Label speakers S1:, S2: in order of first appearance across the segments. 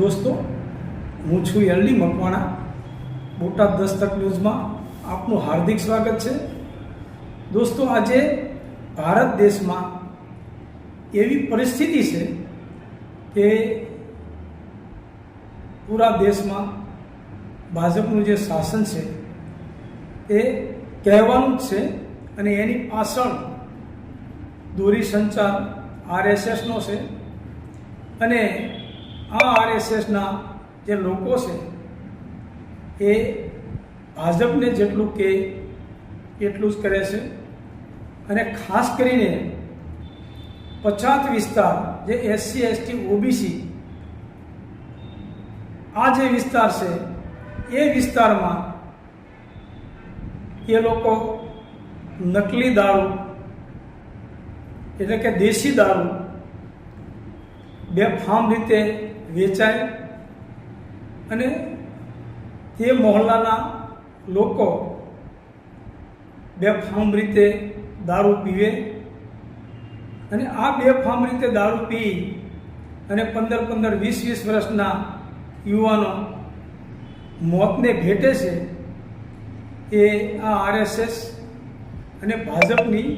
S1: દોસ્તો, હું છું એલડી મકવાણા. બોટાદ દસ્તક ન્યૂઝમાં આપનું હાર્દિક સ્વાગત છે. દોસ્તો, આજે ભારત દેશમાં એવી પરિસ્થિતિ છે કે પૂરા દેશમાં ભાજપનું જે શાસન છે એ કહેવાનું જ છે અને એની પાછળ દોરી સંચાર આરએસએસનો છે. અને આ આરએસએસના જે લોકો છે એ ભાજપને જેટલું કે એટલું જ કરે છે. અને ખાસ કરીને પછાત વિસ્તાર જે એસસી એસટી ઓબીસી આ જે વિસ્તાર છે એ વિસ્તારમાં એ લોકો નકલી દારૂ એટલે કે દેશી દારૂ બેફામ રીતે વેચાય અને તે મહોલ્લાના લોકો બેફામ રીતે દારૂ પીવે અને આ બેફામ રીતે દારૂ પી અને 15-15, 20-20 વર્ષના યુવાનો મોતને ભેટે છે. એ આ આરએસએસ અને ભાજપની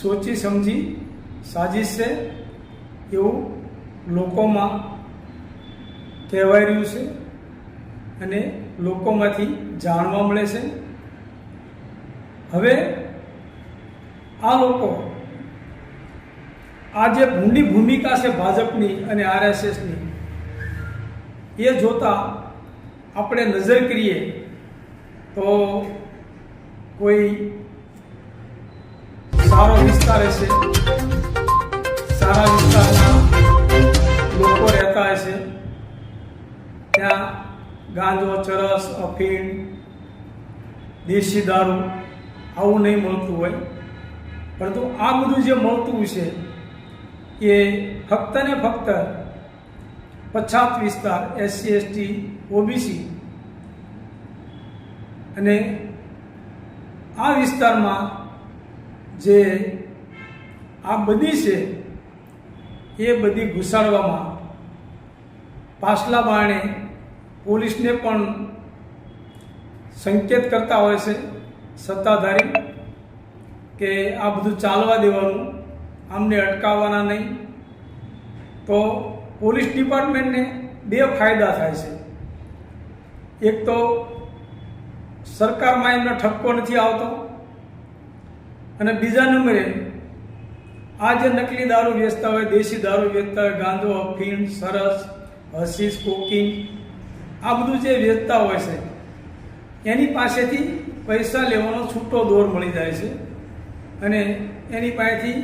S1: સોચી સમજી સાજિશ છે એવું લોકોમાં કહેવાય રહ્યું છે અને લોકોમાંથી જાણવા મળે છે. હવે આ લોકો આ જે ઊંડી ભૂમિકા છે ભાજપની અને આરએસએસની એ જોતા આપણે નજર કરીએ તો કોઈ સારો વિસ્તાર હશે, સારા વિસ્તારના લોકો રહેતા હશે, ત્યાં ગાંજો, ચરસ, અફીણ, દેશી દારૂ આવું નહીં મળતું હોય. પરંતુ આ બધું જે મળતું છે એ ફક્ત ને ફક્ત પછાત વિસ્તાર એસસી એસટી ઓબીસી અને આ વિસ્તારમાં જે આ બધી છે એ બધી ઘુસાડવામાં પાછલા બારણે પોલીસને પણ સંકેત કરતા હોય છે સત્તાધારી કે આ બધું ચાલવા દેવાનું, આમને અટકાવવાના નહીં. તો પોલીસ ડિપાર્ટમેન્ટને બે ફાયદા થાય છે. એક તો સરકારમાં એમનો ઠપકો નથી આવતો અને બીજા નંબરે આ જે નકલી દારૂ વેચતા હોય, દેશી દારૂ વેચતા હોય, ગાંજો, અફીણ, સરસ, હશીશ, કોકીન આ બધું જે વેચતા હોય છે એની પાસેથી પૈસા લેવાનો છૂટો દોર મળી જાય છે અને એની પાસેથી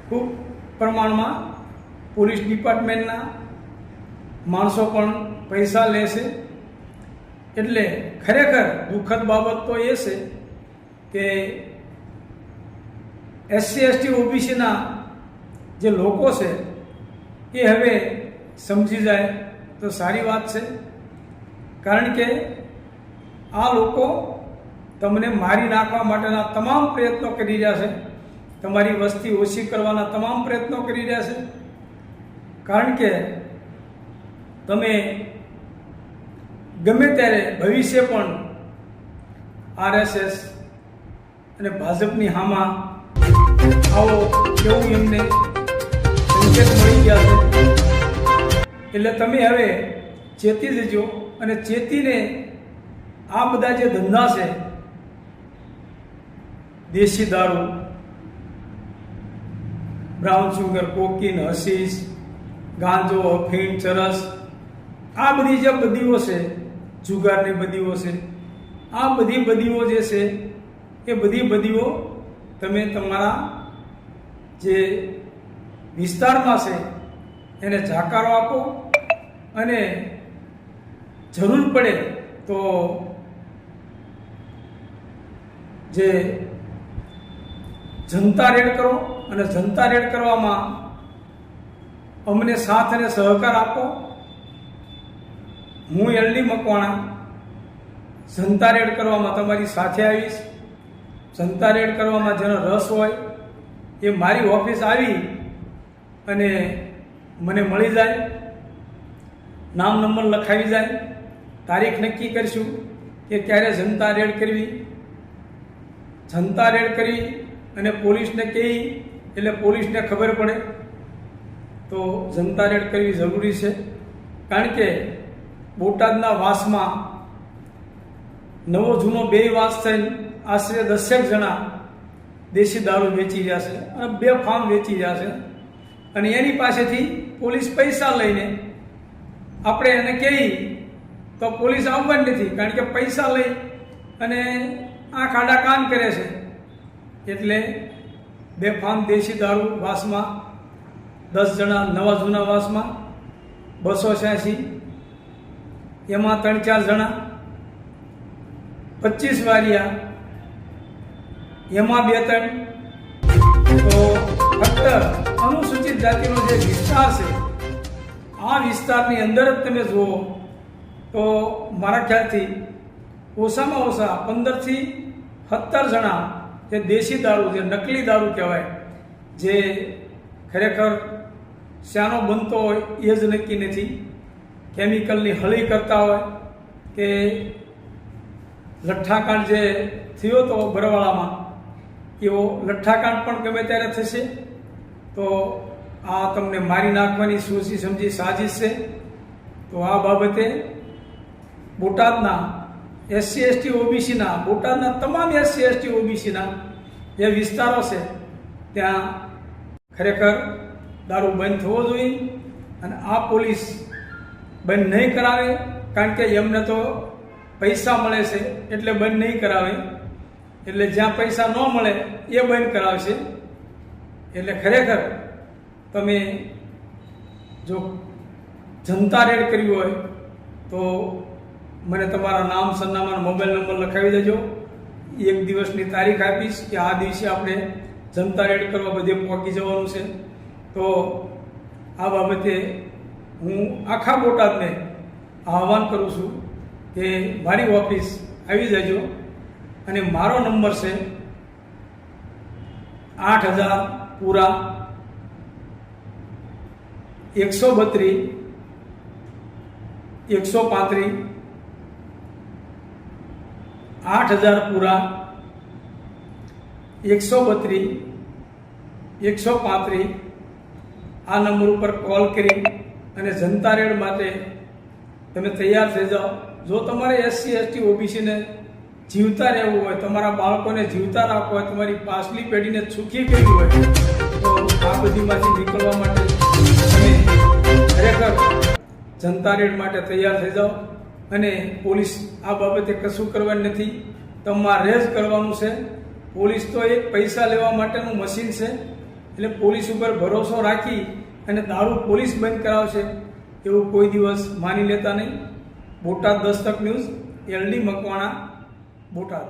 S1: ખૂબ પ્રમાણમાં પોલીસ ડિપાર્ટમેન્ટના માણસો પણ પૈસા લે છે. એટલે ખરેખર દુઃખદ બાબત તો એ છે કે એસસી એસટી ઓબીસીના જે લોકો છે એ હવે સમજી જાય તો સારી વાત છે. કારણ કે આ લોકો તમને મારી નાખવા માટેના તમામ પ્રયત્નો કરી રહ્યા છે, તમારી વસ્તી ઓછી કરવાના તમામ પ્રયત્નો કરી રહ્યા છે. કારણ કે તમે ગમે ત્યારે ભવિષ્ય પણ આરએસએસ અને ભાજપની હામાં આવો એવું એમને સંકેત મળી ગયા છે. એટલે તમે હવે ચેતી જજો અને ચેતીને આ બધા જે ધંધા છે દેશી દારૂ, બ્રાઉન સુગર, કોકીન, હશીશ, ગાંજો, અફીણ, ચરસ આ બધી જે બદીઓ છે, જુગારની બદીઓ છે, આ બધી બદીઓ જે છે એ બધી બદીઓ તમે તમારા જે વિસ્તારમાં છે એને જાકારો આપો અને જરૂર પડે તો જે જનતા રેડ કરો અને જનતા રેડ કરવામાં અમને સાથ અને સહકાર આપો. હું એલડી મકવાણા જનતા રેડ કરવામાં તમારી સાથે આવીશ. જનતા રેડ કરવામાં જેનો રસ હોય એ મારી ઓફિસ આવી અને મને મળી જાય. નામ નંબર લખાવી જાય, તારીખ નક્કી કરીશું કે ક્યારે જનતા રેડ કરવી. જનતા રેડ કરવી અને પોલીસને કહી એટલે પોલીસને ખબર પડે તો જનતા રેડ કરવી જરૂરી છે. કારણ કે બોટાદના વાસમાં નવો જૂનો બે વાસ થઈને આશરે 10 જણા દેશી દારૂ વેચી રહ્યા છે અને 2 ફાર્મ વેચી રહ્યા છે. અને એની પાસેથી પોલીસ પૈસા લઈને આપણે એને કહીએ તો પોલીસ આવવાની નથી, કારણ કે પૈસા લઈ અને આંખ આડા કામ કરે છે. એટલે 2 ફાર્મ દેશી દારૂ વાસમાં, 10 જણા નવા જૂના વાસમાં 286, એમાં 3-4 જણા, 25 વારિયા, એમાં 2-3. તો ફક્ત અનુસૂચિત જાતિનો જે વિસ્તાર છે આ વિસ્તારની અંદર જ તમે જુઓ તો મારા ખ્યાલથી ઓછામાં ઓછા 15 થી 17 જણા જે દેશી દારૂ, જે નકલી દારૂ કહેવાય, જે ખરેખર શાનો બનતો હોય એ જ નક્કી નથી, કેમિકલની હળી કરતા હોય કે લઠ્ઠાકાંડ જે થયો હતો બરવાળામાં એવો લઠ્ઠાકાંડ પણ ગમે ત્યારે થશે. તો આ તમને મારી નાખવાની સોચી સમજી સાજિશ છે. તો આ બાબતે બોટાદના SC ST OBCના, બોટાદના તમામ SC ST OBCના જે વિસ્તારો છે ત્યાં ખરેખર દારૂ બંધ થવો જોઈએ. અને આ પોલીસ બંધ નહીં કરાવે, કારણ કે એમને તો પૈસા મળે છે એટલે બંધ નહીં કરાવે. એટલે જ્યાં પૈસા ન મળે એ બંધ કરાવશે. એટલે ખરેખર તમે જો જનતા રેડ કરવી હોય તો મને તમારા નામ, સરનામા, મોબાઈલ નંબર લખાવી દેજો. 1 દિવસની તારીખ આપીશ કે આ દિવસે આપણે જનતા રેડ કરવા બધે પહોંચી જવાનું છે. તો આ બાબતે હું આખા બોટાદને આહવાન કરું છું કે મારી ઓફિસ આવી જજો. અને મારો નંબર છે 8000 પૂરા 132 135, 8000 પૂરા 132 135. આ નંબર ઉપર કોલ કરી અને જનતા રેડ માટે તમે તૈયાર થઈ જાઓ. જો તમારે SC ST OBC ને જીવતા રહેવું હોય, તમારા બાળકોને જીવતા રાખવું હોય, તમારી પાછલી પેઢીને સુખી કરવી હોય, તો આ બધીમાંથી નીકળવા માટે તમે ખરેખર જનતા રેડ માટે તૈયાર થઈ જાઓ. અને પોલીસ આ બાબતે કશું કરવાનું નથી, તમારે જ કરવાનું છે. પોલીસ તો એક પૈસા લેવા માટેનું મશીન છે. એટલે પોલીસ ઉપર ભરોસો રાખી અને દારૂ પોલીસ બંધ કરાવશે એવું કોઈ દિવસ માની લેતા નહીં. Botad Dastak news, LD Makwana, Botad.